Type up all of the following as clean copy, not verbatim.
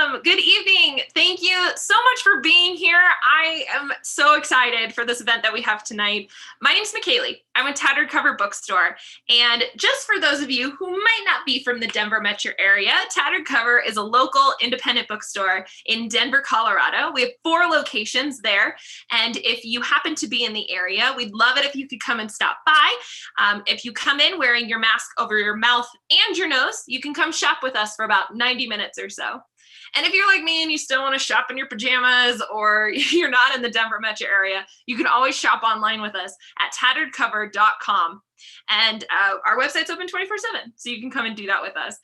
welcome. Good evening. Thank you so much for being here. I am so excited for this event that we have tonight. My name's McKaylee. I'm a Tattered Cover bookstore. And just for those of you who might not be from the Denver metro area, Tattered Cover is a local independent bookstore in Denver, Colorado. We have 4 locations there. And if you happen to be in the area, we'd love it if you could come and stop by. If you come in wearing your mask over your mouth and your nose, you can come shop with us for about 90 minutes or so. And if you're like me and you still want to shop in your pajamas or you're not in the Denver metro area, you can always shop online with us at tatteredcover.com. And our website's open 24/7, so you can come and do that with us.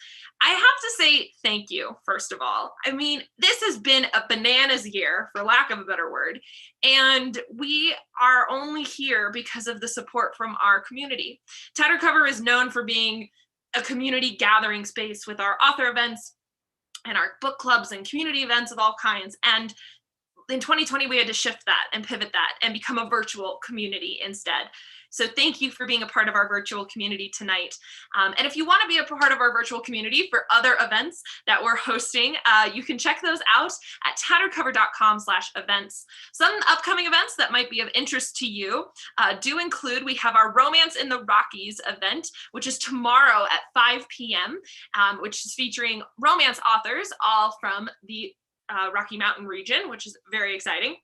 I have to say thank you, first of all. I mean, this has been a bananas year, for lack of a better word, and we are only here because of the support from our community. Tattered Cover is known for being a community gathering space with our author events and our book clubs and community events of all kinds. And in 2020, we had to shift that and pivot that and become a virtual community instead. So thank you for being a part of our virtual community tonight. And if you want to be a part of our virtual community for other events that we're hosting, you can check those out at tatteredcover.com/events. Some upcoming events that might be of interest to you do include, we have our Romance in the Rockies event, which is tomorrow at 5 p.m., which is featuring romance authors all from the Rocky Mountain region, which is very exciting.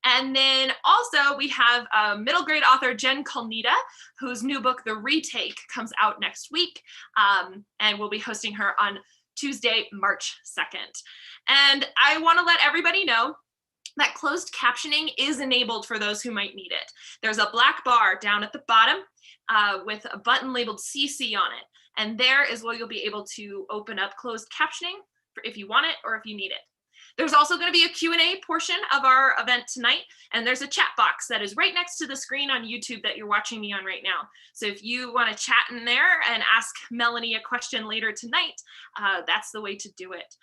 And then also we have middle grade author Jen Kalnita, whose new book, The Retake, comes out next week. And we'll be hosting her on Tuesday, March 2nd. And I want to let everybody know that closed captioning is enabled for those who might need it. There's a black bar down at the bottom with a button labeled CC on it. And there is where you'll be able to open up closed captioning if you want it or if you need it. There's also going to be a Q&A portion of our event tonight, and there's a chat box that is right next to the screen on YouTube that you're watching me on right now. So if you want to chat in there and ask Melanie a question later tonight, that's the way to do it.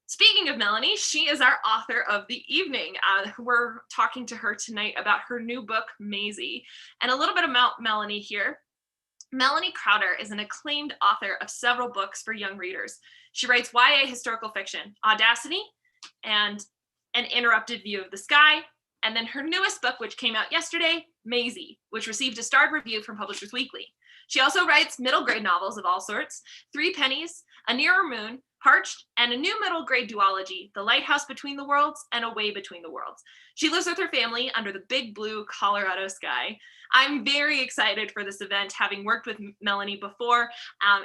Speaking of Melanie, she is our author of the evening. We're talking to her tonight about her new book, Mazie. And a little bit about Melanie here. Melanie Crowder is an acclaimed author of several books for young readers. She writes YA historical fiction, Audacity, and An Interrupted View of the Sky, and then her newest book, which came out yesterday, Mazie, which received a starred review from Publishers Weekly. She also writes middle grade novels of all sorts, 3 Pennies, A Nearer Moon, Parched, and a new middle grade duology, The Lighthouse Between the Worlds and Away Between the Worlds. She lives with her family under the big blue Colorado sky. I'm very excited for this event, having worked with Melanie before.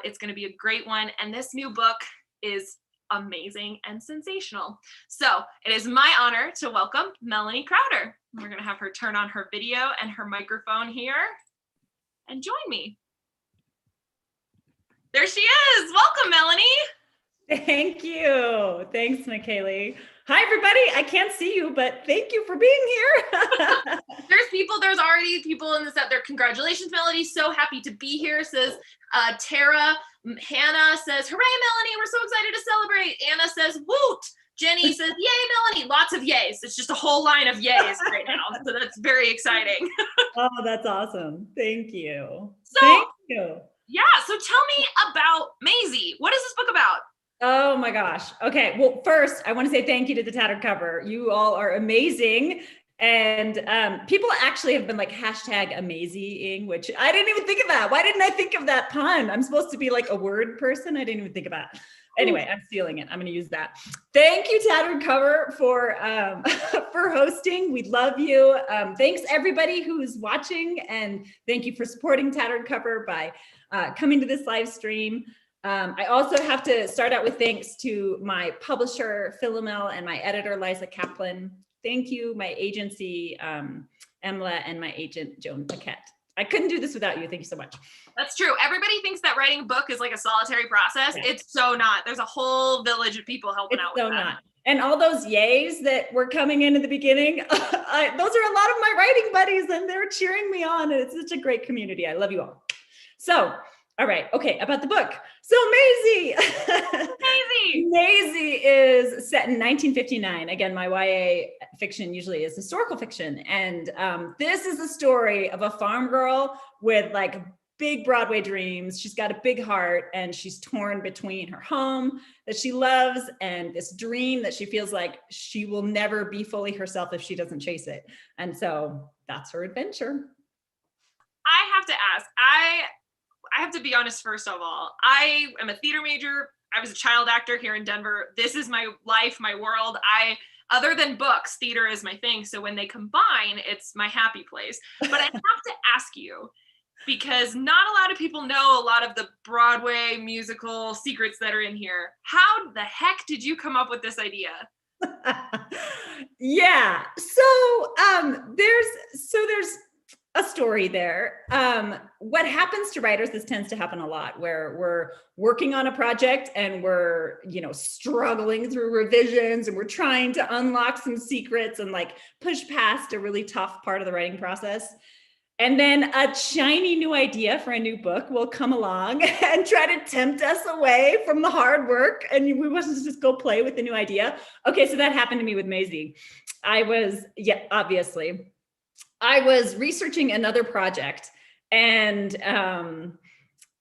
It's going to be a great one, and this new book is amazing and sensational. So it is my honor to welcome Melanie Crowder. We're going to have her turn on her video and her microphone here and join me. There she is. Welcome, Melanie. Thank you. Thanks, McKaylee. Hi, everybody. I can't see you, but thank you for being here. There's already people in this out there. Congratulations, Melanie. So happy to be here, says Tara. Hannah says, hooray, Melanie. We're so excited to celebrate. Anna says, woot. Jenny says, yay, Melanie. Lots of yays. It's just a whole line of yays right now. So that's very exciting. Oh, that's awesome. Thank you. Thank you. Yeah. So tell me about Mazie. What is this book about? Oh my gosh. Okay. Well, first, I want to say thank you to the Tattered Cover. You all are amazing. And people actually have been like #amazing, which I didn't even think of that. Why didn't I think of that pun? I'm supposed to be like a word person. I didn't even think of that. Anyway, I'm stealing it. I'm going to use that. Thank you, Tattered Cover, for for hosting. We love you. Thanks everybody who's watching, and thank you for supporting Tattered Cover by coming to this live stream. I also have to start out with thanks to my publisher, Philomel, and my editor, Liza Kaplan. Thank you, my agency, Emla, and my agent, Joan Paquette. I couldn't do this without you. Thank you so much. That's true. Everybody thinks that writing a book is like a solitary process. Yeah. It's so not. There's a whole village of people helping out with that. Not. And all those yays that were coming in at the beginning, those are a lot of my writing buddies, and they're cheering me on. And it's such a great community. I love you all. So, all right. Okay. About the book. So Mazie. Mazie is set in 1959. Again, my YA fiction usually is historical fiction. And this is the story of a farm girl with like big Broadway dreams. She's got a big heart, and she's torn between her home that she loves and this dream that she feels like she will never be fully herself if she doesn't chase it. And so that's her adventure. I have to ask, I have to be honest, first of all, I am a theater major. I was a child actor here in Denver. This is my life, my world. Other than books, theater is my thing. So when they combine, it's my happy place. But I have to ask you, because not a lot of people know a lot of the Broadway musical secrets that are in here. How the heck did you come up with this idea? Yeah. So there's a story there. What happens to writers, this tends to happen a lot, where we're working on a project and we're, struggling through revisions, and we're trying to unlock some secrets and like push past a really tough part of the writing process. And then a shiny new idea for a new book will come along and try to tempt us away from the hard work. And we want to just go play with the new idea. Okay, so that happened to me with Mazie. Obviously. I was researching another project, and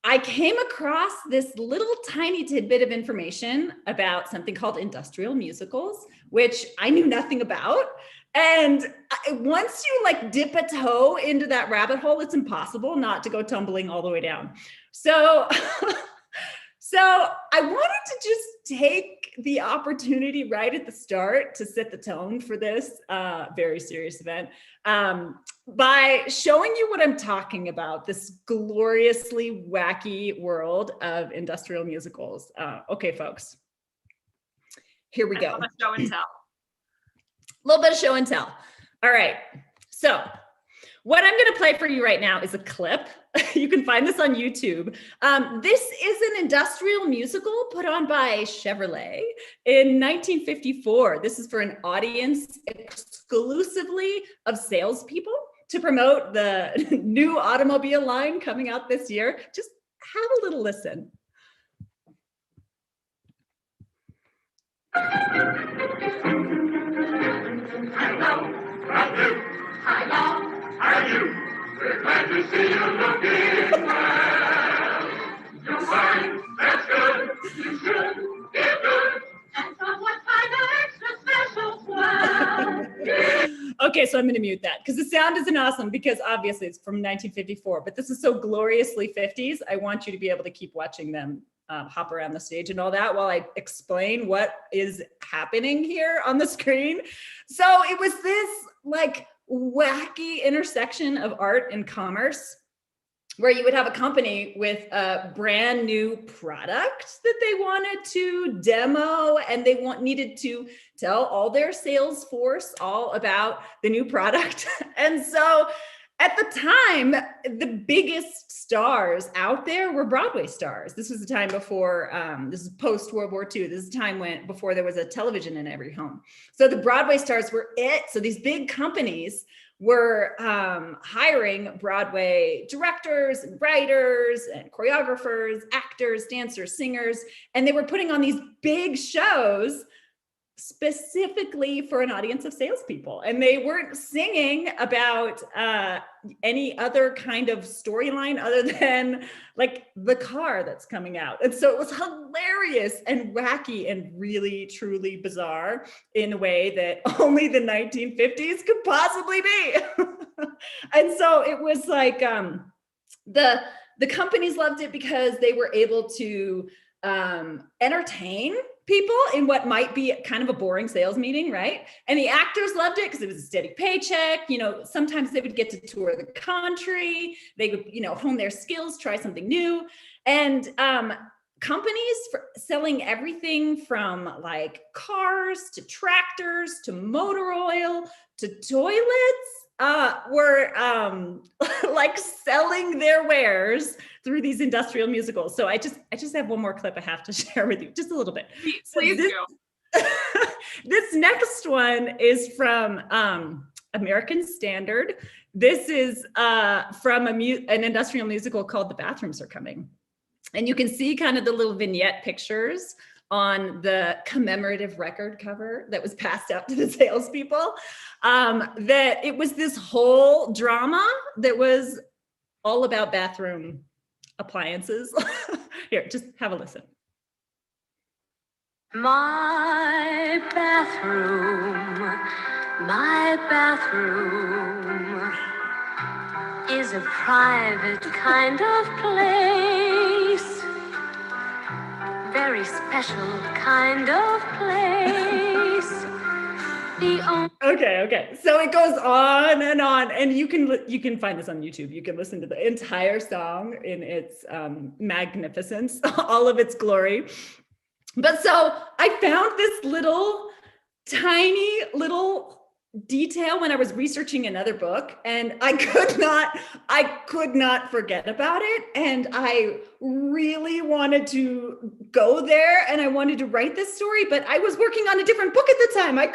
I came across this little tiny tidbit of information about something called industrial musicals, which I knew nothing about. And once you like dip a toe into that rabbit hole, it's impossible not to go tumbling all the way down. So I wanted to just take the opportunity right at the start to set the tone for this very serious event by showing you what I'm talking about, this gloriously wacky world of industrial musicals. Okay, folks, here we go. Show and tell. A little bit of show and tell. All right. So what I'm going to play for you right now is a clip. You can find this on YouTube. This is an industrial musical put on by Chevrolet in 1954. This is for an audience exclusively of salespeople to promote the new automobile line coming out this year. Just have a little listen. Hello, how are you? We're glad to see you looking well. You're fine, that's good. You should get good. And somewhat kind of extra special swell. Okay, so I'm going to mute that because the sound isn't awesome, because obviously it's from 1954, but this is so gloriously 50s. I want you to be able to keep watching them hop around the stage and all that while I explain what is happening here on the screen. So it was this like wacky intersection of art and commerce, where you would have a company with a brand new product that they wanted to demo, and they needed to tell all their sales force all about the new product. And so at the time, the biggest stars out there were Broadway stars. This was the time before, this is post World War II. This is the time before there was a television in every home. So the Broadway stars were it. So these big companies were hiring Broadway directors and writers and choreographers, actors, dancers, singers, and they were putting on these big shows specifically for an audience of salespeople. And they weren't singing about any other kind of storyline other than like the car that's coming out. And so it was hilarious and wacky and really, truly bizarre in a way that only the 1950s could possibly be. And so it was like the companies loved it because they were able to entertain people in what might be kind of a boring sales meeting, right? And the actors loved it because it was a steady paycheck. Sometimes they would get to tour the country. They would, hone their skills, try something new. And companies selling everything from like cars to tractors to motor oil to toilets were like selling their wares through these industrial musicals. So I just have one more clip I have to share with you, just a little bit. Please do. This next one is from American Standard. This is from an industrial musical called The Bathrooms Are Coming. And you can see kind of the little vignette pictures on the commemorative record cover that was passed out to the salespeople, that it was this whole drama that was all about bathroom appliances. Here, just have a listen. My bathroom is a private kind of place, very special kind of place. Okay. So it goes on, and you can find this on YouTube. You can listen to the entire song in its magnificence, all of its glory. But so I found this tiny little detail when I was researching another book, and I could not forget about it. And I really wanted to go there, and I wanted to write this story, but I was working on a different book at the time. I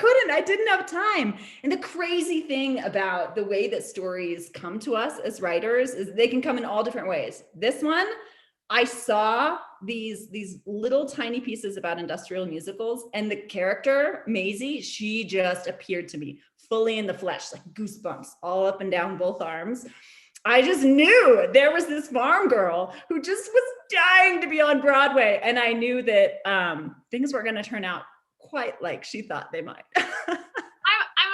didn't have time. And the crazy thing about the way that stories come to us as writers is they can come in all different ways. This one, I saw these little tiny pieces about industrial musicals, and the character, Mazie, she just appeared to me fully in the flesh, like goosebumps all up and down both arms. I just knew there was this farm girl who just was dying to be on Broadway. And I knew that things were going to turn out quite like she thought they might. I'm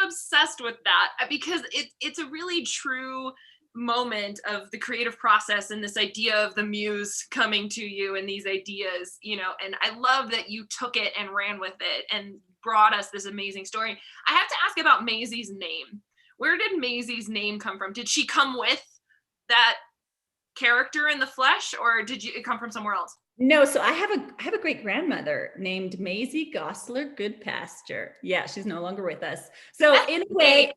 obsessed with that because it's a really true moment of the creative process and this idea of the muse coming to you and these ideas, and I love that you took it and ran with it and brought us this amazing story. I have to ask about Mazie's name. Where did Mazie's name come from? Did she come with that character in the flesh, or did it come from somewhere else? No, so I have a great grandmother named Mazie Gosler Goodpasture. Yeah, she's no longer with us. So in a way,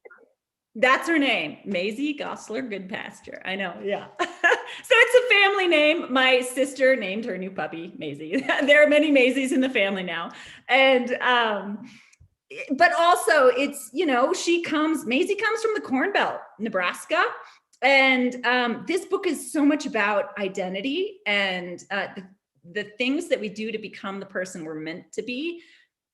that's her name, Mazie Gosler Goodpasture. I know, yeah. So it's a family name. My sister named her new puppy Mazie. There are many Mazies in the family now. And but also it's, Mazie comes from the Corn Belt, Nebraska. And this book is so much about identity and the things that we do to become the person we're meant to be,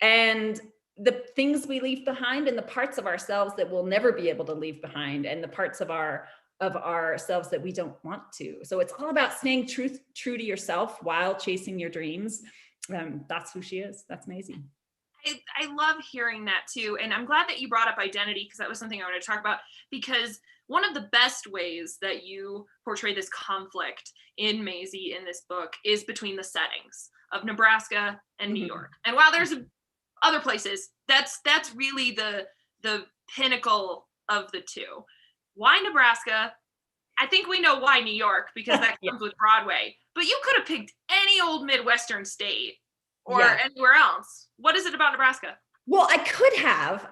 and the things we leave behind, and the parts of ourselves that we'll never be able to leave behind, and the parts of ourselves that we don't want to. So it's all about staying true to yourself while chasing your dreams. That's who she is. That's Mazie. I love hearing that too. And I'm glad that you brought up identity, because that was something I wanted to talk about, because one of the best ways that you portray this conflict in Mazie in this book is between the settings of Nebraska and New York. And while there's other places, that's really the pinnacle of the two. Why Nebraska? I think we know why New York, because that comes with Broadway. But you could have picked any old Midwestern state or anywhere else. What is it about Nebraska? Well, I could have,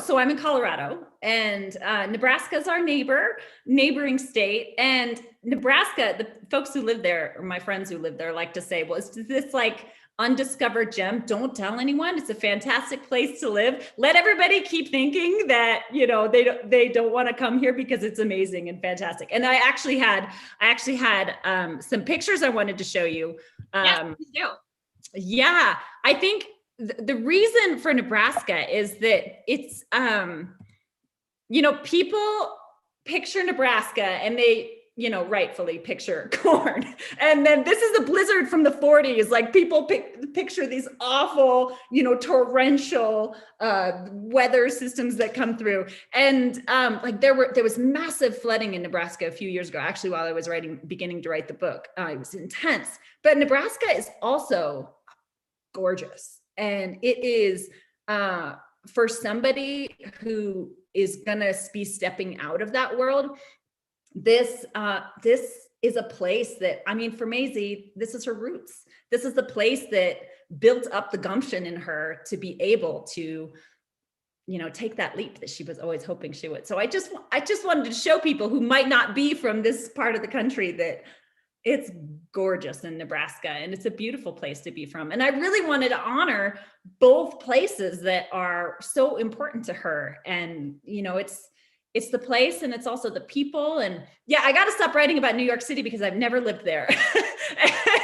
so I'm in Colorado, and Nebraska is our neighboring state. And Nebraska, the folks who live there, or my friends who live there, like to say, well, is this like undiscovered gem? Don't tell anyone. It's a fantastic place to live. Let everybody keep thinking that, they don't want to come here because it's amazing and fantastic. And I actually had some pictures I wanted to show you. Yes, please do. Yeah, I think the reason for Nebraska is that it's, people picture Nebraska and they, rightfully picture corn. And then this is a blizzard from the 40s. Like people picture these awful, torrential weather systems that come through. And there was massive flooding in Nebraska a few years ago, actually, while I was beginning to write the book. It was intense. But Nebraska is also gorgeous. And it is for somebody who is gonna be stepping out of that world, this is a place that, for Mazie, this is her roots. This is the place that built up the gumption in her to be able to, take that leap that she was always hoping she would. So I just wanted to show people who might not be from this part of the country that it's gorgeous in Nebraska, and it's a beautiful place to be from. And I really wanted to honor both places that are so important to her. And, it's the place, and it's also the people. And yeah, I got to stop writing about New York City because I've never lived there.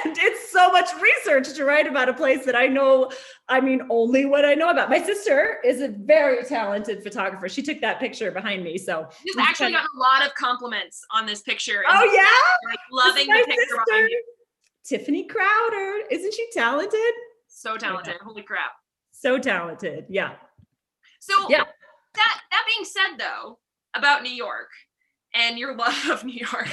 And it's so much research to write about a place that I know, I mean, only what I know about. My sister is a very talented photographer. She took that picture behind me. So You've actually gotten a lot of compliments on this picture. Oh yeah? Like loving This is the my picture sister, behind you. Tiffany Crowder. Isn't she talented? So talented. Holy crap. So talented. Yeah. So Yeah. that being said though, about New York and your love of New York,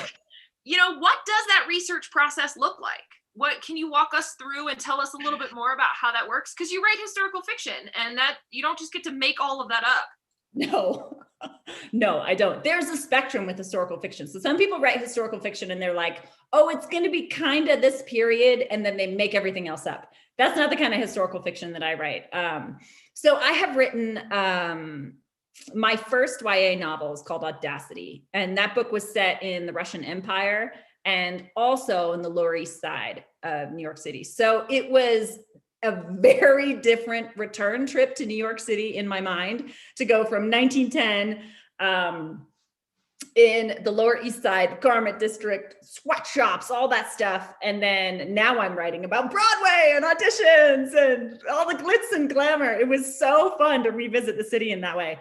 you know, what does that research process look like? What can you walk us through and tell us a little bit more about how that works? Because you write historical fiction and that you don't just get to make all of that up. No, no, I don't. There's a spectrum with historical fiction. So some people write historical fiction and they're like, oh, it's going to be kind of this period. And then they make everything else up. That's not the kind of historical fiction that I write. So I have written my first YA novel is called Audacity. And that book was set in the Russian Empire and also in the Lower East Side of New York City. So it was a very different return trip to New York City in my mind, to go from 1910 in the Lower East Side, garment district, sweatshops, all that stuff. And then now I'm writing about Broadway and auditions and all the glitz and glamour. It was so fun to revisit the city in that way.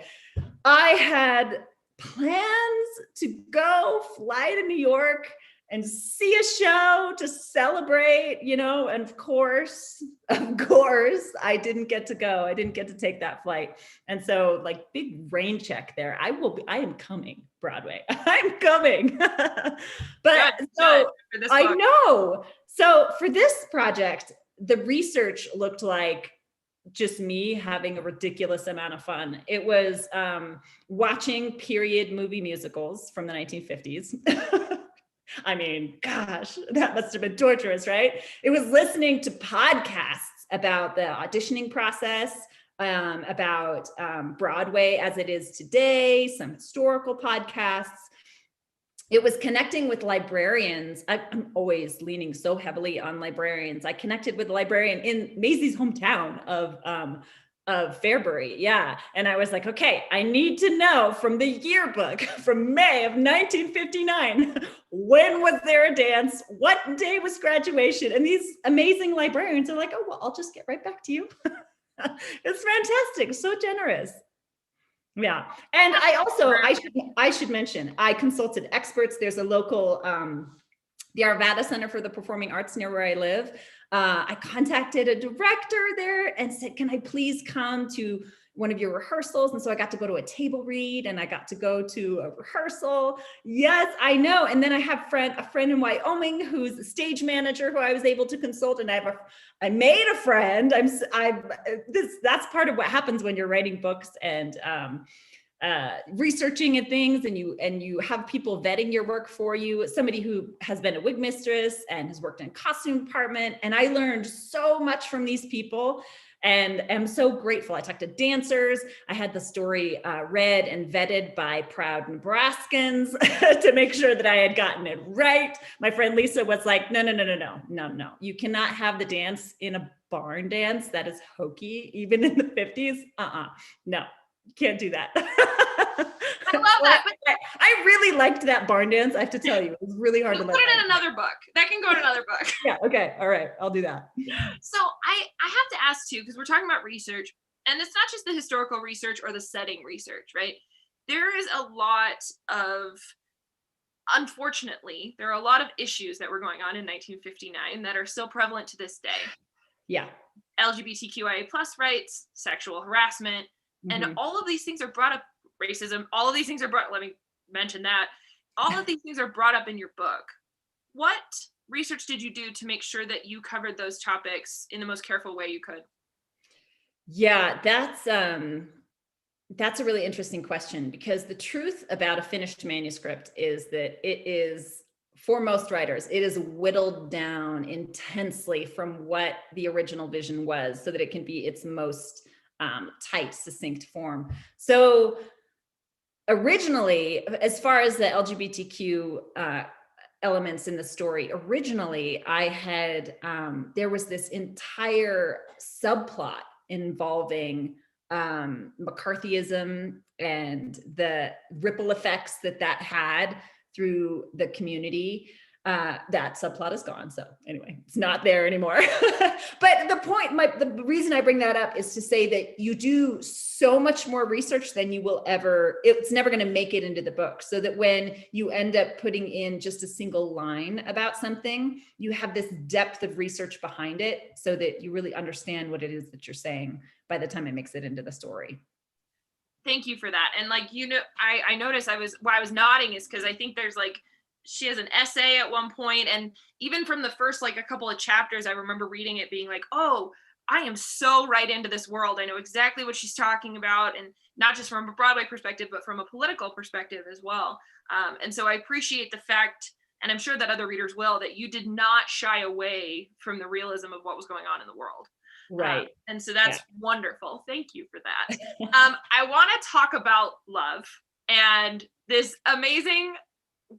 I had plans to go fly to New York and see a show to celebrate, you know, and of course, I didn't get to go. I didn't get to take that flight. And so like big rain check there. I am coming, Broadway. I'm coming. But Good, so good for this I book. know. So for this project, the research looked like just me having a ridiculous amount of fun. It was watching period movie musicals from the 1950s. I mean, gosh, that must have been torturous, right? It was listening to podcasts about the auditioning process, about Broadway as it is today, some historical podcasts. It was connecting with librarians. I'm always leaning so heavily on librarians. I connected with a librarian in Mazie's hometown of Fairbury. Yeah. And I was like, okay, I need to know from the yearbook from May of 1959, when was there a dance? What day was graduation? And these amazing librarians are like, oh, well, I'll just get right back to you. It's fantastic. So generous. Yeah. And I also, I should mention, I consulted experts. There's a local, the Arvada Center for the Performing Arts near where I live. I contacted a director there and said, can I please come to one of your rehearsals? And so I got to go to a table read and I got to go to a rehearsal. Yes, I know. And then I have a friend in Wyoming who's a stage manager who I was able to consult. And I made a friend. That's part of what happens when you're writing books and researching and things, and you have people vetting your work for you. Somebody who has been a wig mistress and has worked in costume department. And I learned so much from these people and am so grateful. I talked to dancers. I had the story read and vetted by proud Nebraskans to make sure that I had gotten it right. My friend Lisa was like, no. You cannot have the dance in a barn dance. That is hokey, even in the 50s. No. Can't do that. I love that. But I really liked that barn dance. I have to tell you, it was really hard to put it in another book. That can go in another book. Yeah. Okay. All right. I'll do that. So I have to ask too, because we're talking about research, and it's not just the historical research or the setting research, right? There is a lot of, unfortunately, there are a lot of issues that were going on in 1959 that are still prevalent to this day. Yeah. LGBTQIA+ rights, sexual harassment, and all of these things are brought up, racism, all of these things are brought, let me mention that, all of these things are brought up in your book. What research did you do to make sure that you covered those topics in the most careful way you could? Yeah, that's a really interesting question, because the truth about a finished manuscript is that it is, for most writers, it is whittled down intensely from what the original vision was so that it can be its most tight, succinct form. So originally, as far as the LGBTQ elements in the story, originally I had, there was this entire subplot involving McCarthyism and the ripple effects that had through the community. that subplot is gone. So anyway, it's not there anymore. But the reason I bring that up is to say that you do so much more research than you will ever, it's never going to make it into the book. So that when you end up putting in just a single line about something, you have this depth of research behind it so that you really understand what it is that you're saying by the time it makes it into the story. Thank you for that. And like, I noticed why I was nodding is because I think there's like, she has an essay at one point, and even from the first like a couple of chapters, I remember reading it being like, oh, I am so right into this world. I know exactly what she's talking about, and not just from a Broadway perspective, but from a political perspective as well. And so I appreciate the fact, and I'm sure that other readers will, that you did not shy away from the realism of what was going on in the world. Right. And so that's wonderful. Thank you for that. I want to talk about love and this amazing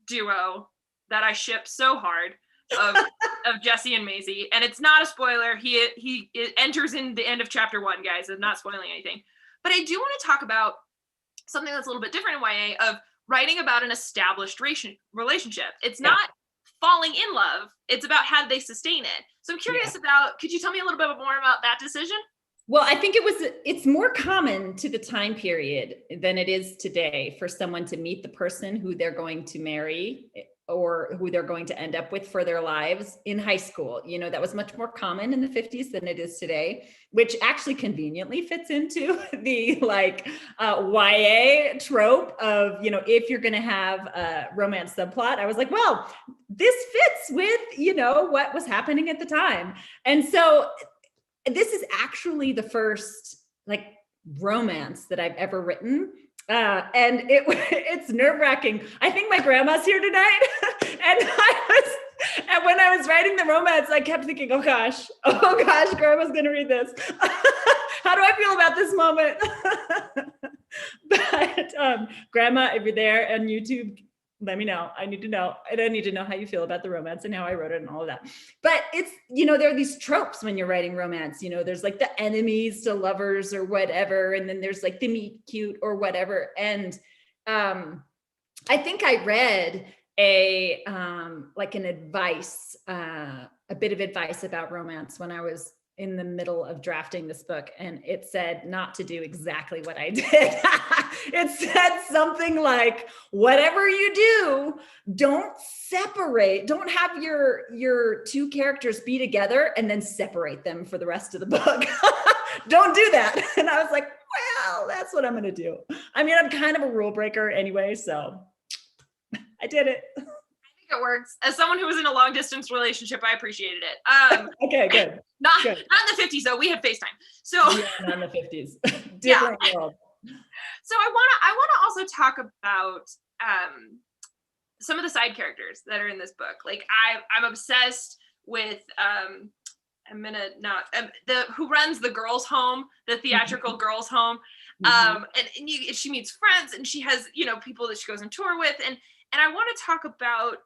duo that I ship so hard of Jesse and Mazie. And it's not a spoiler. He enters in the end of chapter 1, guys. I'm not spoiling anything. But I do want to talk about something that's a little bit different in YA, of writing about an established relationship. It's not falling in love. It's about how they sustain it. So I'm curious about, could you tell me a little bit more about that decision? Well, I think it's more common to the time period than it is today for someone to meet the person who they're going to marry or who they're going to end up with for their lives in high school. You know, that was much more common in the 50s than it is today, which actually conveniently fits into the like YA trope of, you know, if you're going to have a romance subplot. I was like, well, this fits with, you know, what was happening at the time. And so this is actually the first like romance that I've ever written. And it's nerve-wracking. I think my grandma's here tonight. And when I was writing the romance, I kept thinking, oh gosh, grandma's gonna read this. How do I feel about this moment? But grandma, if you're there on YouTube, let me know. I need to know. And I need to know how you feel about the romance and how I wrote it and all of that. But it's, you know, there are these tropes when you're writing romance. You know, there's like the enemies to lovers or whatever. And then there's like the meet cute or whatever. And I think I read like an advice, a bit of advice about romance when I was in the middle of drafting this book, and it said not to do exactly what I did. It said something like, whatever you do, don't have your two characters be together and then separate them for the rest of the book. Don't do that. And I was like, well, that's what I'm going to do. I mean, I'm kind of a rule breaker anyway, so I did it. It works. As someone who was in a long distance relationship, I appreciated it. Okay, good. Not good. in the 50s though. We had FaceTime. So yeah, not in the 50s. Different world. So I wanna also talk about some of the side characters that are in this book. Like I'm obsessed with who runs the girls' home, the theatrical girls' home. And she meets friends, and she has, you know, people that she goes on tour with, and I want to talk about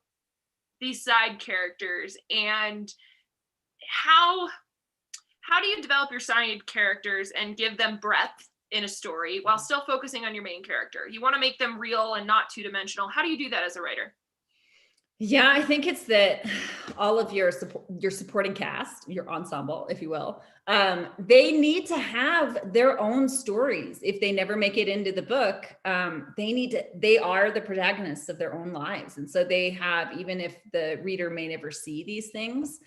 these side characters and how do you develop your side characters and give them breadth in a story while still focusing on your main character? You want to make them real and not two-dimensional. How do you do that as a writer? Yeah, I think it's that all of your supporting cast, your ensemble, if you will, they need to have their own stories. If they never make it into the book, they are the protagonists of their own lives. And so they have, even if the reader may never see these things,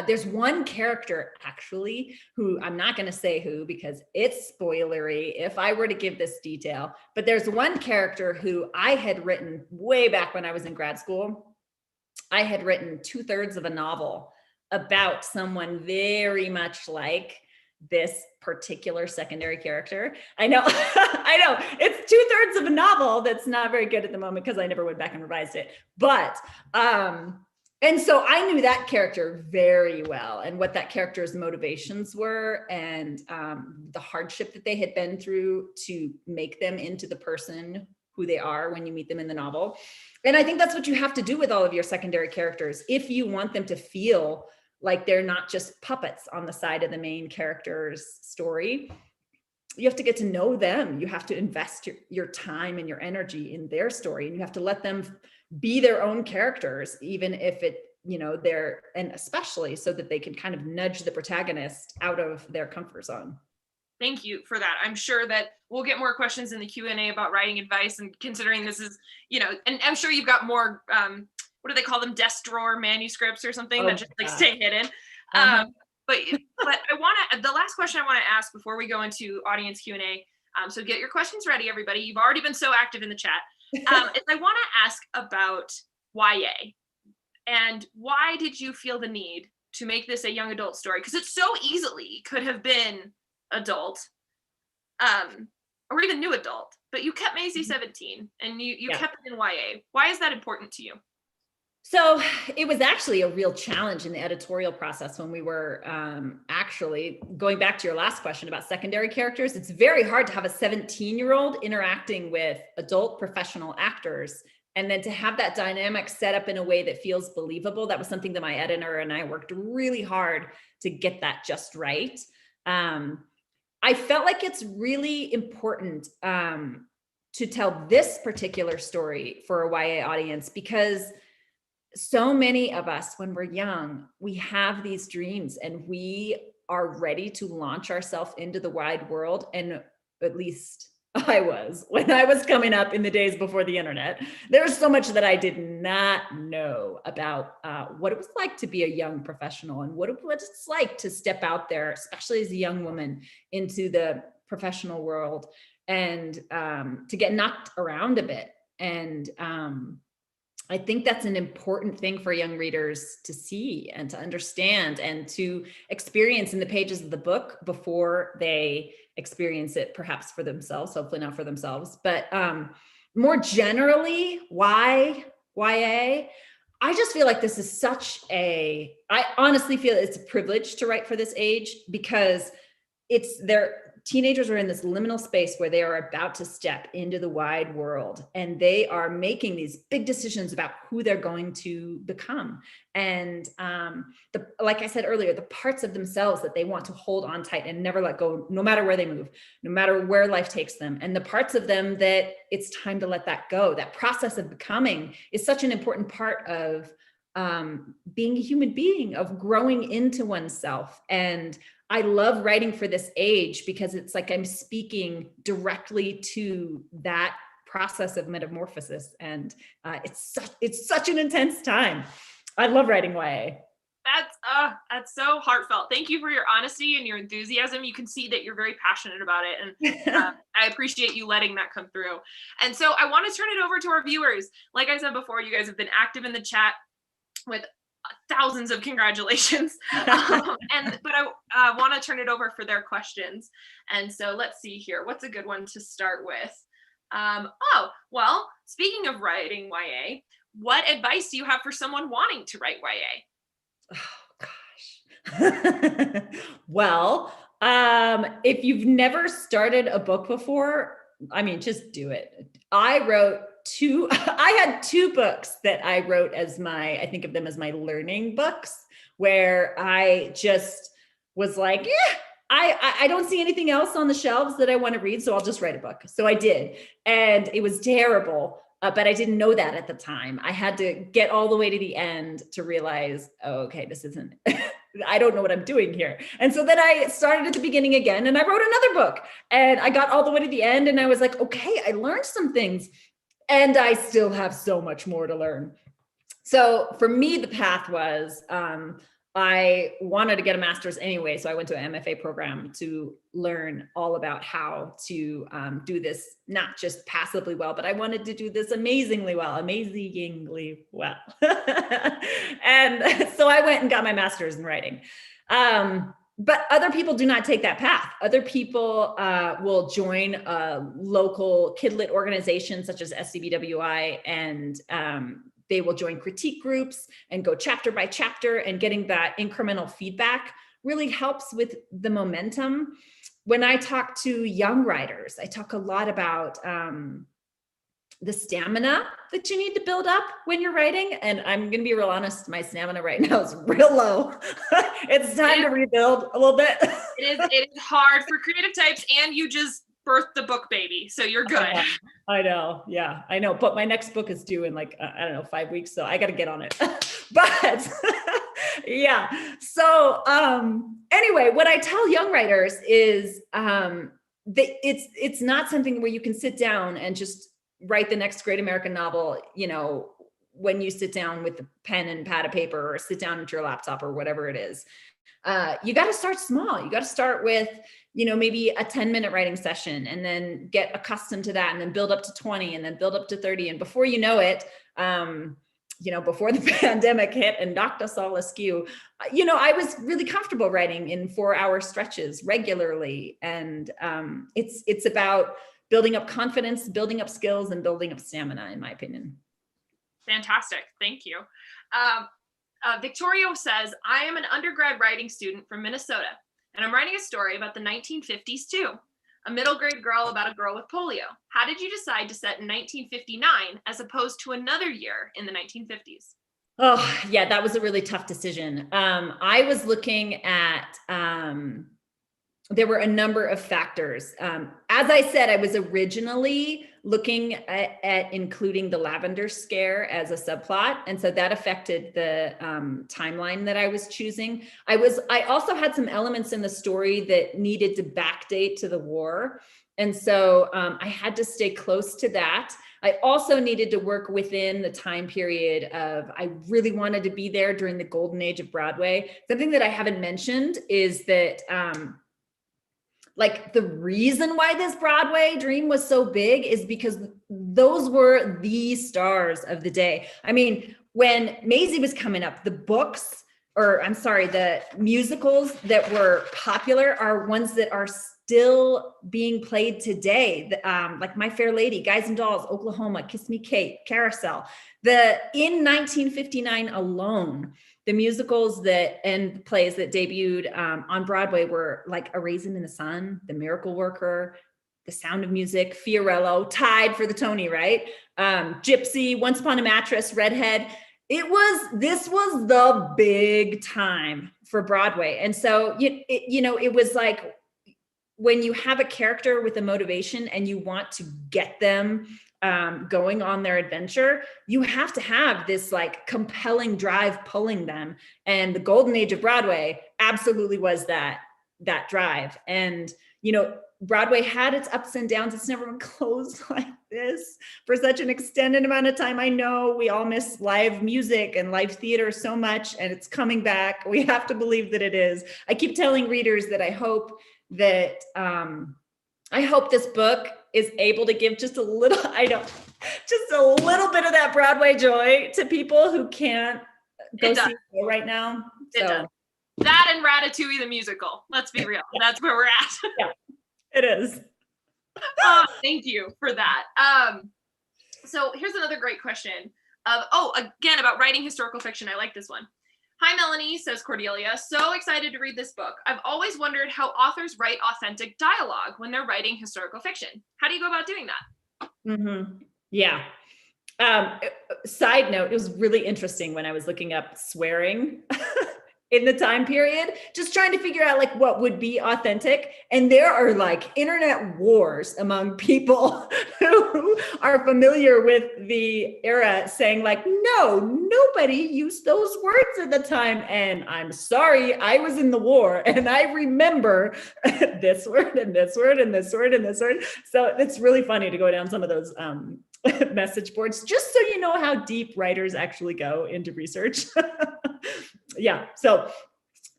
there's one character actually who I'm not going to say who, because it's spoilery if I were to give this detail, but there's one character who I had written way back when I was in grad school. I had written 2/3 of a novel about someone very much like this particular secondary character. I know, I know it's 2/3 of a novel that's not very good at the moment because I never went back and revised it. But, and so I knew that character very well and what that character's motivations were and the hardship that they had been through to make them into the person who they are when you meet them in the novel. And I think that's what you have to do with all of your secondary characters. If you want them to feel like they're not just puppets on the side of the main character's story, you have to get to know them. You have to invest your time and your energy in their story, and you have to let them be their own characters, even if it, and especially so that they can kind of nudge the protagonist out of their comfort zone. Thank you for that. I'm sure that we'll get more questions in the Q&A about writing advice, and considering this is, and I'm sure you've got more, what do they call them? Desk drawer manuscripts or something that just like stay hidden. But the last question I want to ask before we go into audience Q&A, so get your questions ready, everybody. You've already been so active in the chat. Is I want to ask about YA, and why did you feel the need to make this a young adult story? Because it so easily could have been adult, or even new adult, but you kept Mazie 17 and you kept it in YA. Why is that important to you? So it was actually a real challenge in the editorial process when we were actually going back to your last question about secondary characters. It's very hard to have a 17-year-old interacting with adult professional actors, and then to have that dynamic set up in a way that feels believable. That was something that my editor and I worked really hard to get that just right. I felt like it's really important to tell this particular story for a YA audience, because so many of us, when we're young, we have these dreams and we are ready to launch ourselves into the wide world. And at least I was, when I was coming up in the days before the internet, there's so much that I did not know about what it was like to be a young professional, and what it's like to step out there, especially as a young woman, into the professional world, and to get knocked around a bit. And I think that's an important thing for young readers to see and to understand and to experience in the pages of the book before they experience it perhaps for themselves, hopefully not for themselves. But more generally, why YA? I just feel like this is I honestly feel it's a privilege to write for this age, because teenagers are in this liminal space where they are about to step into the wide world, and they are making these big decisions about who they're going to become. And like I said earlier, the parts of themselves that they want to hold on tight and never let go, no matter where they move, no matter where life takes them, and the parts of them that it's time to let that go. That process of becoming is such an important part of being a human being, of growing into oneself. And I love writing for this age because it's like I'm speaking directly to that process of metamorphosis, and it's such an intense time. I love writing YA. That's so heartfelt. Thank you for your honesty and your enthusiasm. You can see that you're very passionate about it, and I appreciate you letting that come through. And so I want to turn it over to our viewers. Like I said before, you guys have been active in the chat with thousands of congratulations. But I want to turn it over for their questions. And so let's see here. What's a good one to start with? Well, speaking of writing YA, what advice do you have for someone wanting to write YA? Oh, gosh. Well, if you've never started a book before, just do it. I had two books that I wrote I think of them as my learning books, where I just was like, I don't see anything else on the shelves that I want to read, so I'll just write a book. So I did. And it was terrible, but I didn't know that at the time. I had to get all the way to the end to realize, oh, okay, this isn't, I don't know what I'm doing here. And so then I started at the beginning again, and I wrote another book, and I got all the way to the end, and I was like, okay, I learned some things, and I still have so much more to learn. So for me, the path was, I wanted to get a master's anyway. So I went to an MFA program to learn all about how to do this, not just passably well, but I wanted to do this amazingly well. And so I went and got my master's in writing. But other people do not take that path. Other people will join a local kidlit organization such as SCBWI, and they will join critique groups and go chapter by chapter, and getting that incremental feedback really helps with the momentum. When I talk to young writers, I talk a lot about the stamina that you need to build up when you're writing. And I'm going to be real honest, my stamina right now is real low. It's time to rebuild a little bit. It is hard for creative types, and you just birthed the book baby, so you're good. I know. Yeah, I know. But my next book is due in like, I don't know, 5 weeks. So I got to get on it. But yeah. So anyway, what I tell young writers is that it's not something where you can sit down and just write the next great American novel, you know, when you sit down with the pen and pad of paper or sit down at your laptop or whatever it is. You got to start small. You got to start with, you know, maybe a 10-minute writing session and then get accustomed to that and then build up to 20 and then build up to 30. And before you know it, you know, before the pandemic hit and knocked us all askew, you know, I was really comfortable writing in 4-hour stretches regularly. And it's about building up confidence, building up skills, and building up stamina, in my opinion. Fantastic. Thank you. Victorio says, I am an undergrad writing student from Minnesota, and I'm writing a story about the 1950s too. A middle grade girl about a girl with polio. How did you decide to set in 1959 as opposed to another year in the 1950s? Oh, yeah, that was a really tough decision. I was looking at, there were a number of factors. As I said, I was originally looking at including the lavender scare as a subplot. And so that affected the timeline that I was choosing. I also had some elements in the story that needed to backdate to the war. And so I had to stay close to that. I also needed to work within the time period of, I really wanted to be there during the golden age of Broadway. Something that I haven't mentioned is that like the reason why this Broadway dream was so big is because those were the stars of the day. I mean, when Mazie was coming up, the musicals that were popular are ones that are still being played today. Like My Fair Lady, Guys and Dolls, Oklahoma, Kiss Me Kate, Carousel. In 1959 alone, the musicals and plays that debuted on Broadway were like A Raisin in the Sun, The Miracle Worker, The Sound of Music, Fiorello, tied for the Tony, right? Gypsy, Once Upon a Mattress, Redhead. This was the big time for Broadway. And so, it was like when you have a character with a motivation and you want to get them going on their adventure, you have to have this like compelling drive pulling them. And the golden age of Broadway absolutely was that drive. And, Broadway had its ups and downs. It's never been closed like this for such an extended amount of time. I know we all miss live music and live theater so much, and it's coming back. We have to believe that it is. I keep telling readers that I hope this book is able to give just a little bit of that Broadway joy to people who can't go see it right now. It does. That and Ratatouille the musical. Let's be real. That's where we're at. Yeah, it is. Thank you for that. So here's another great question again, about writing historical fiction. I like this one. Hi, Melanie, says Cordelia. So excited to read this book. I've always wondered how authors write authentic dialogue when they're writing historical fiction. How do you go about doing that? Mm-hmm. Yeah. Side note, it was really interesting when I was looking up swearing in the time period, just trying to figure out like what would be authentic. And there are like internet wars among people who are familiar with the era saying like, no, nobody used those words at the time. And I'm sorry, I was in the war and I remember this word and this word and this word and this word. So it's really funny to go down some of those message boards, just so you know how deep writers actually go into research. Yeah. So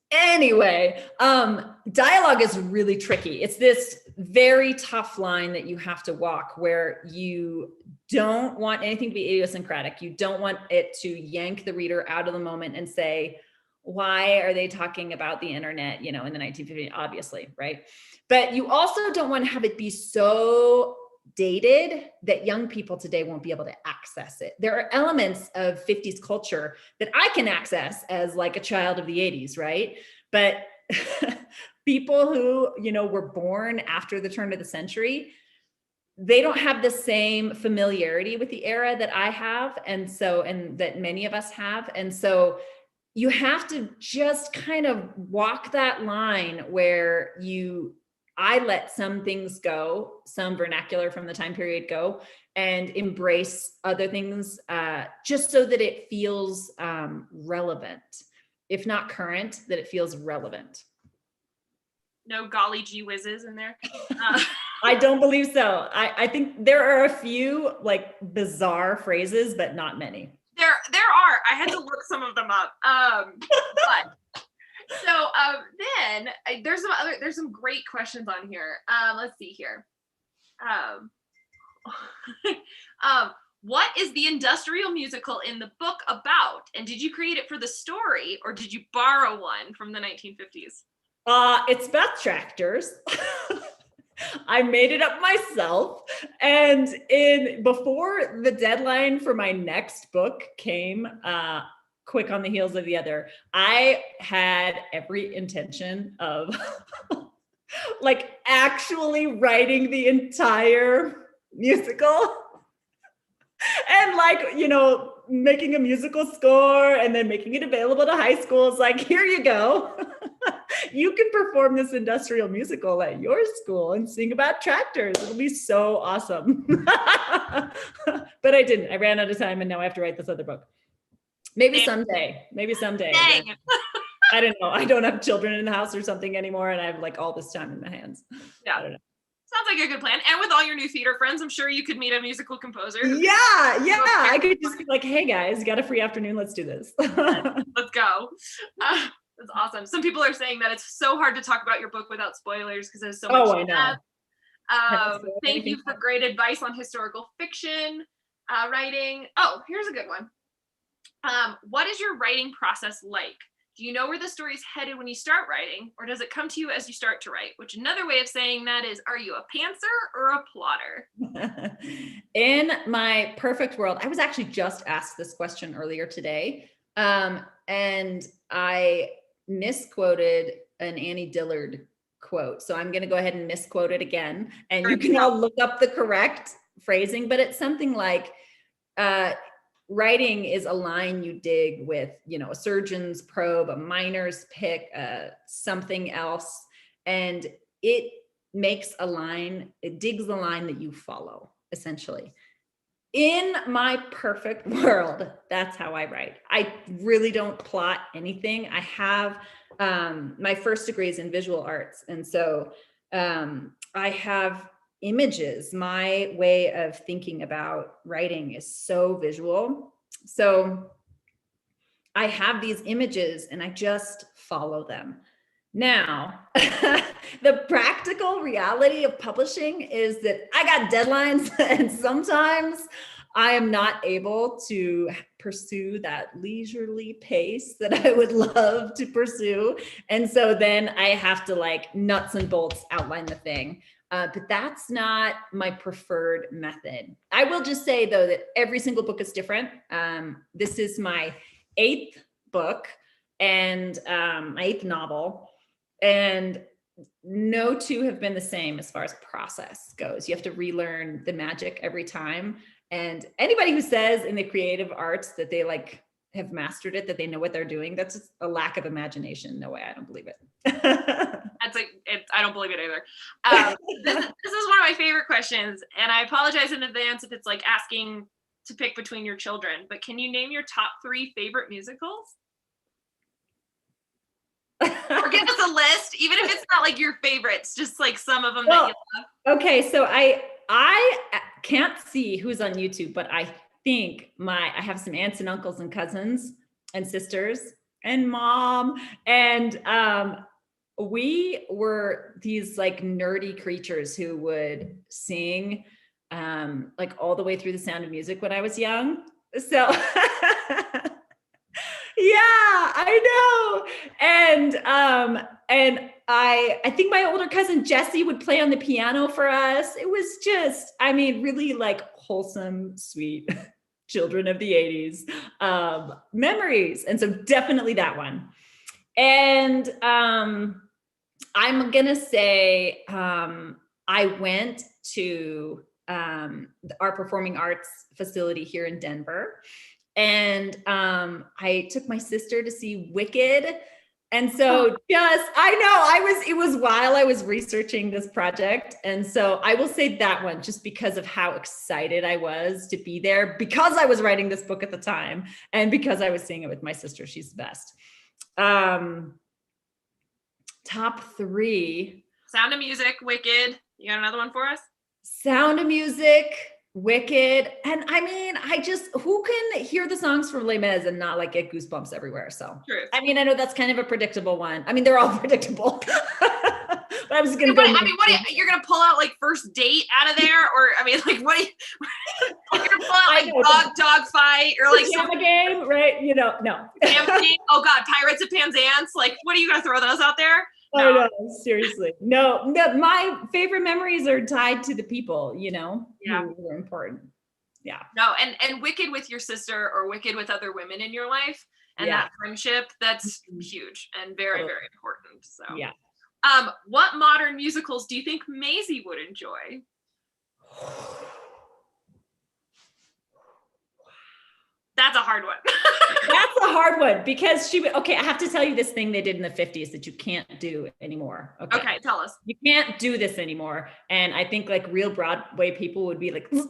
anyway, dialogue is really tricky. It's this very tough line that you have to walk where you don't want anything to be idiosyncratic. You don't want it to yank the reader out of the moment and say, why are they talking about the internet, in the 1950s, obviously, right? But you also don't want to have it be so dated that young people today won't be able to access it. There are elements of 50s culture that I can access as like a child of the 80s, right? But people who, were born after the turn of the century, they don't have the same familiarity with the era that I have. And that many of us have. And so you have to just kind of walk that line where you I let some things go, some vernacular from the time period go, and embrace other things, just so that it feels relevant. If not current, that it feels relevant. No golly gee whizzes in there. I don't believe so. I think there are a few like bizarre phrases, but not many. There are. I had to look some of them up. But so then there's some great questions on here. Let's see here. What is the industrial musical in the book about? And did you create it for the story, or did you borrow one from the 1950s? It's about tractors. I made it up myself. And before the deadline for my next book came, quick on the heels of the other, I had every intention of like actually writing the entire musical and like, you know, making a musical score and then making it available to high schools. Like, here you go. You can perform this industrial musical at your school and sing about tractors. It'll be so awesome. But I didn't. I ran out of time and now I have to write this other book. Maybe someday. Dang. I don't know. I don't have children in the house or something anymore, and I have like all this time in my hands. Yeah. I don't know. Sounds like a good plan. And with all your new theater friends, I'm sure you could meet a musical composer. Yeah. I could just be like, hey guys, got a free afternoon. Let's do this. Let's go. That's awesome. Some people are saying that it's so hard to talk about your book without spoilers because there's so much. I know. Thank you for great advice on historical fiction writing. Oh, here's a good one. What is your writing process like? Do you know where the story's headed when you start writing, or does it come to you as you start to write? Which another way of saying that is, are you a pantser or a plotter? In my perfect world, I was actually just asked this question earlier today, and I misquoted an Annie Dillard quote. So I'm going to go ahead and misquote it again, and you can all look up the correct phrasing, but it's something like, writing is a line you dig with, you know, a surgeon's probe, a miner's pick, something else, and it makes a line, it digs the line that you follow, essentially. In my perfect world, that's how I write. I really don't plot anything. I have, my first degree is in visual arts, and so I have images. My way of thinking about writing is so visual. So I have these images and I just follow them. Now, the practical reality of publishing is that I got deadlines and sometimes I am not able to pursue that leisurely pace that I would love to pursue. And so then I have to like nuts and bolts outline the thing. But that's not my preferred method. I will just say though that every single book is different. This is my 8th book and my 8th novel, and no two have been the same as far as process goes. You have to relearn the magic every time. And anybody who says in the creative arts that they like have mastered it, that they know what they're doing, that's just a lack of imagination. No way, I don't believe it. That's like, I don't believe it either. This is one of my favorite questions, and I apologize in advance if it's like asking to pick between your children, but can you name your top 3 favorite musicals? Or give us a list, even if it's not like your favorites, just like some of them that you love. Okay, so I can't see who's on YouTube, but I think I have some aunts and uncles and cousins and sisters and mom, and we were these like nerdy creatures who would sing like all the way through The Sound of Music when I was young. So yeah, I know. And I think my older cousin Jessie would play on the piano for us. It was just, I mean, really like wholesome, sweet children of the 80s memories. And so definitely that one. And I'm gonna say I went to our performing arts facility here in Denver, and I took my sister to see Wicked And so it was while I was researching this project. And so I will say that one, just because of how excited I was to be there, because I was writing this book at the time and because I was seeing it with my sister. She's the best. Top 3. Sound of Music, Wicked. You got another one for us? Sound of Music, Wicked. And I mean, who can hear the songs from Les Mis and not like get goosebumps everywhere? So, Truth. I mean, I know that's kind of a predictable one. I mean, they're all predictable. But I was going to go. You're going to pull out like First Date out of there? Or, I mean, like, what are you going to pull out like dog fight or like some game, right? You know, no. Oh God, Pirates of Penzance. Like, what are you going to throw those out there? No. Oh, no, seriously. No, my favorite memories are tied to the people, who were important. Yeah. No, and Wicked with your sister or Wicked with other women in your life and that friendship, that's huge and very, very important. So, yeah. What modern musicals do you think Mazie would enjoy? That's a hard one. That's a hard one because I have to tell you this thing they did in the 50s that you can't do anymore. Okay, tell us. You can't do this anymore. And I think like real Broadway people would be like, but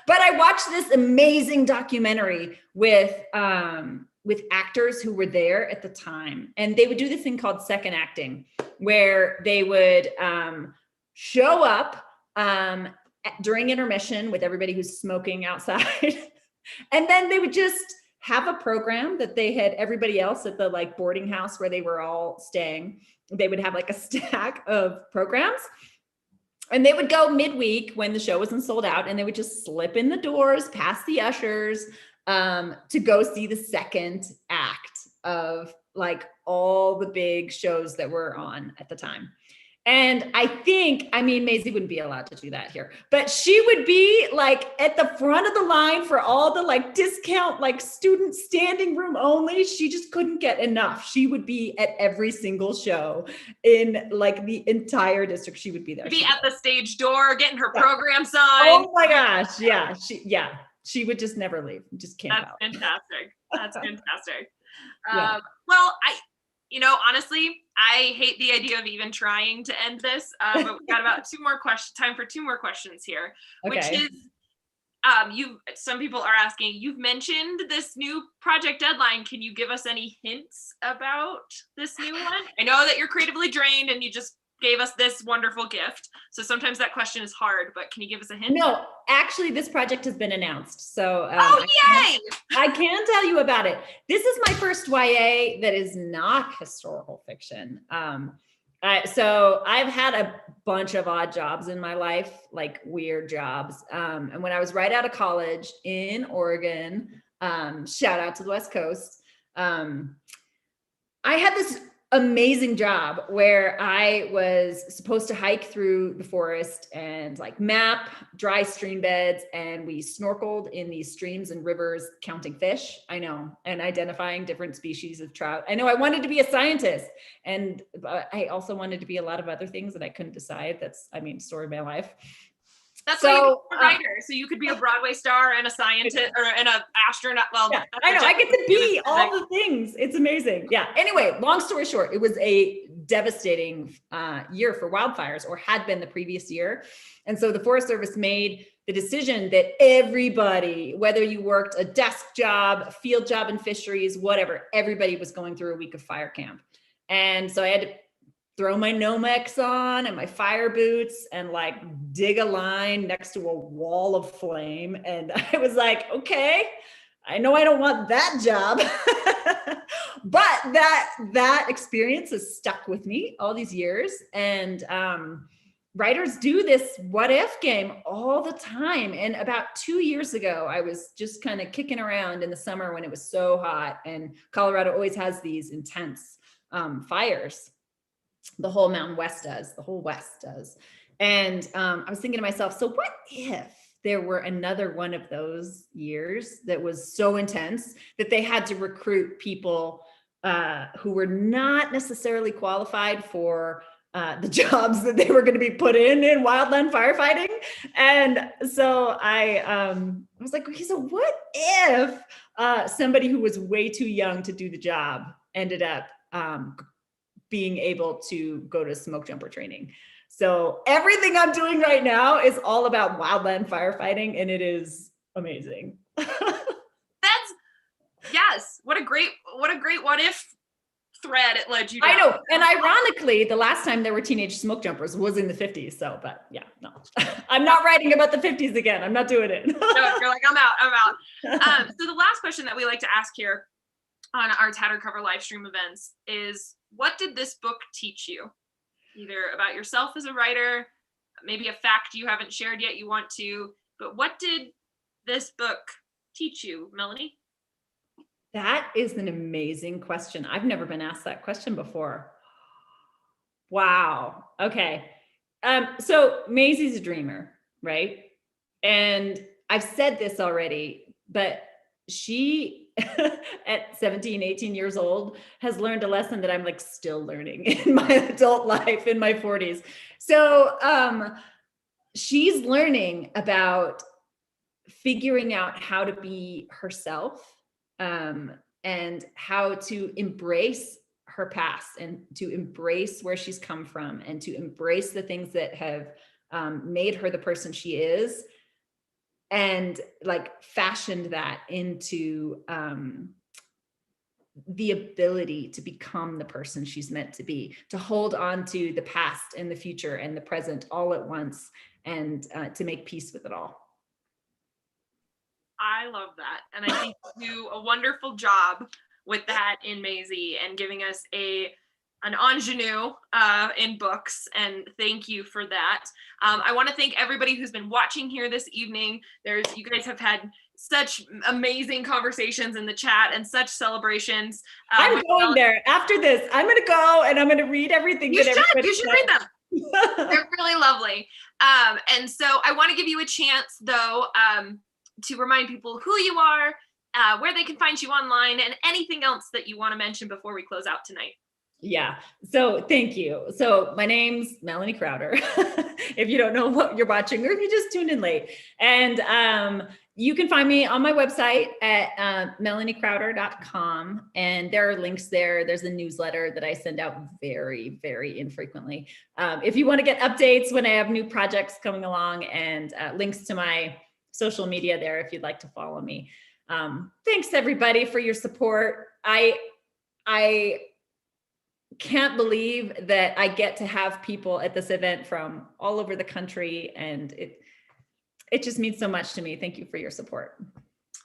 I watched this amazing documentary with actors who were there at the time. And they would do this thing called second acting, where they would show up during intermission with everybody who's smoking outside. And then they would just have a program that they had everybody else at the like boarding house where they were all staying. They would have like a stack of programs and they would go midweek when the show wasn't sold out and they would just slip in the doors past the ushers to go see the second act of like all the big shows that were on at the time. And I mean, Mazie wouldn't be allowed to do that here, but she would be like at the front of the line for all the like discount, like student standing room only. She just couldn't get enough. She would be at every single show in like the entire district. She would be there. Be at the stage door, getting her program signed. Oh my gosh. Yeah. She would just never leave. Just camp out. Fantastic. That's fantastic. Yeah. Well, honestly, I hate the idea of even trying to end this, but we've got about time for 2 more questions here, which is, some people are asking, you've mentioned this new project deadline. Can you give us any hints about this new one? I know that you're creatively drained and you just gave us this wonderful gift. So sometimes that question is hard, but can you give us a hint? No, actually this project has been announced. So yay! I can tell you about it. This is my first YA that is not historical fiction. So I've had a bunch of odd jobs in my life, like weird jobs. And when I was right out of college in Oregon, shout out to the West Coast, I had this amazing job where I was supposed to hike through the forest and like map dry stream beds. And we snorkeled in these streams and rivers, counting fish. I know, and identifying different species of trout. I know I wanted to be a scientist and I also wanted to be a lot of other things that I couldn't decide. Story of my life. That's why you could be a writer. So you could be a Broadway star and a scientist or an astronaut. Well, yeah, I know. I get to be all the things. It's amazing. Yeah. Anyway, long story short, it was a devastating year for wildfires, or had been the previous year. And so the Forest Service made the decision that everybody, whether you worked a desk job, a field job in fisheries, whatever, everybody was going through a week of fire camp. And so I had to throw my Nomex on and my fire boots and like dig a line next to a wall of flame. And I was like, okay, I know I don't want that job, but that experience has stuck with me all these years. And writers do this what if game all the time. And about 2 years ago, I was just kind of kicking around in the summer when it was so hot, and Colorado always has these intense fires. The whole Mountain West does, the whole West does. And I was thinking to myself, so what if there were another one of those years that was so intense that they had to recruit people who were not necessarily qualified for the jobs that they were going to be put in wildland firefighting? And so I was like, okay, so what if somebody who was way too young to do the job ended up being able to go to smoke jumper training. So everything I'm doing right now is all about wildland firefighting, and it is amazing. Yes. What a great what if thread it led you down. I know. And ironically, the last time there were teenage smoke jumpers was in the 50s. So, but yeah, no, I'm not writing about the 50s again. I'm not doing it. No, you're like, I'm out. So the last question that we like to ask here on our Tattered Cover live stream events is, what did this book teach you? Either about yourself as a writer, maybe a fact you haven't shared yet you want to, but what did this book teach you, Melanie? That is an amazing question. I've never been asked that question before. Wow. Okay. So Mazie's a dreamer, right? And I've said this already, but she at 17, 18 years old has learned a lesson that I'm like still learning in my adult life in my 40s. So she's learning about figuring out how to be herself, and how to embrace her past and to embrace where she's come from and to embrace the things that have made her the person she is, and like fashioned that into the ability to become the person she's meant to be, to hold on to the past and the future and the present all at once, and to make peace with it all. I love that. And I think you do a wonderful job with that in Mazie and giving us an ingenue in books. And thank you for that. I want to thank everybody who's been watching here this evening. You guys have had such amazing conversations in the chat and such celebrations. I'm going there after this. I'm going to go and I'm going to read everything. You should read them. They're really lovely. And so I want to give you a chance though, to remind people who you are, where they can find you online, and anything else that you want to mention before we close out tonight. Yeah. So thank you. So my name's Melanie Crowder, if you don't know what you're watching, or if you just tuned in late. And you can find me on my website at melaniecrowder.com. And there are links there. There's a newsletter that I send out very, very infrequently. If you want to get updates when I have new projects coming along, and links to my social media there if you'd like to follow me. Thanks everybody for your support. I can't believe that I get to have people at this event from all over the country, and it just means so much to me. Thank you for your support.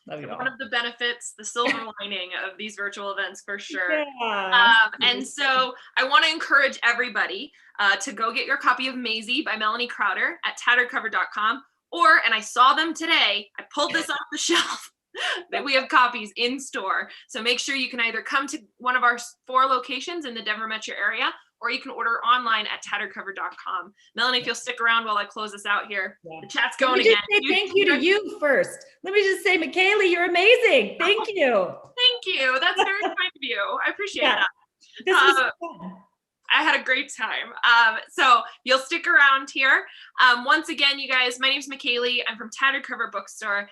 Love you all. One of the benefits, the silver lining of these virtual events for sure. Yeah. And so I want to encourage everybody to go get your copy of Mazie by Melanie Crowder at tatteredcover.com. And I saw them today, I pulled this off the shelf, that we have copies in store. So make sure you can either come to one of our 4 locations in the Denver metro area, or you can order online at tatteredcover.com. Melanie, if you'll stick around while I close this out here, the chat's going again. Thank you to you first. Let me just say, McKaylee, you're amazing. Thank you. Thank you. That's very kind of you. I appreciate that. This was fun. I had a great time. So you'll stick around here. Once again, you guys, my name's McKaylee. I'm from Tattered Cover Bookstore.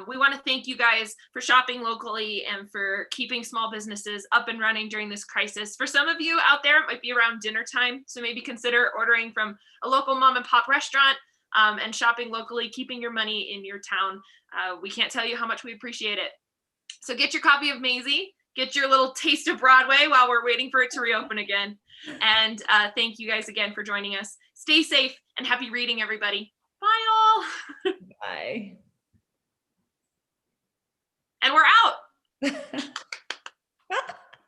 We want to thank you guys for shopping locally and for keeping small businesses up and running during this crisis. For some of you out there, it might be around dinner time, so maybe consider ordering from a local mom and pop restaurant and shopping locally, keeping your money in your town. We can't tell you how much we appreciate it. So get your copy of Mazie. Get your little taste of Broadway while we're waiting for it to reopen again. And thank you guys again for joining us. Stay safe and happy reading, everybody. Bye, all. Bye. And we're out.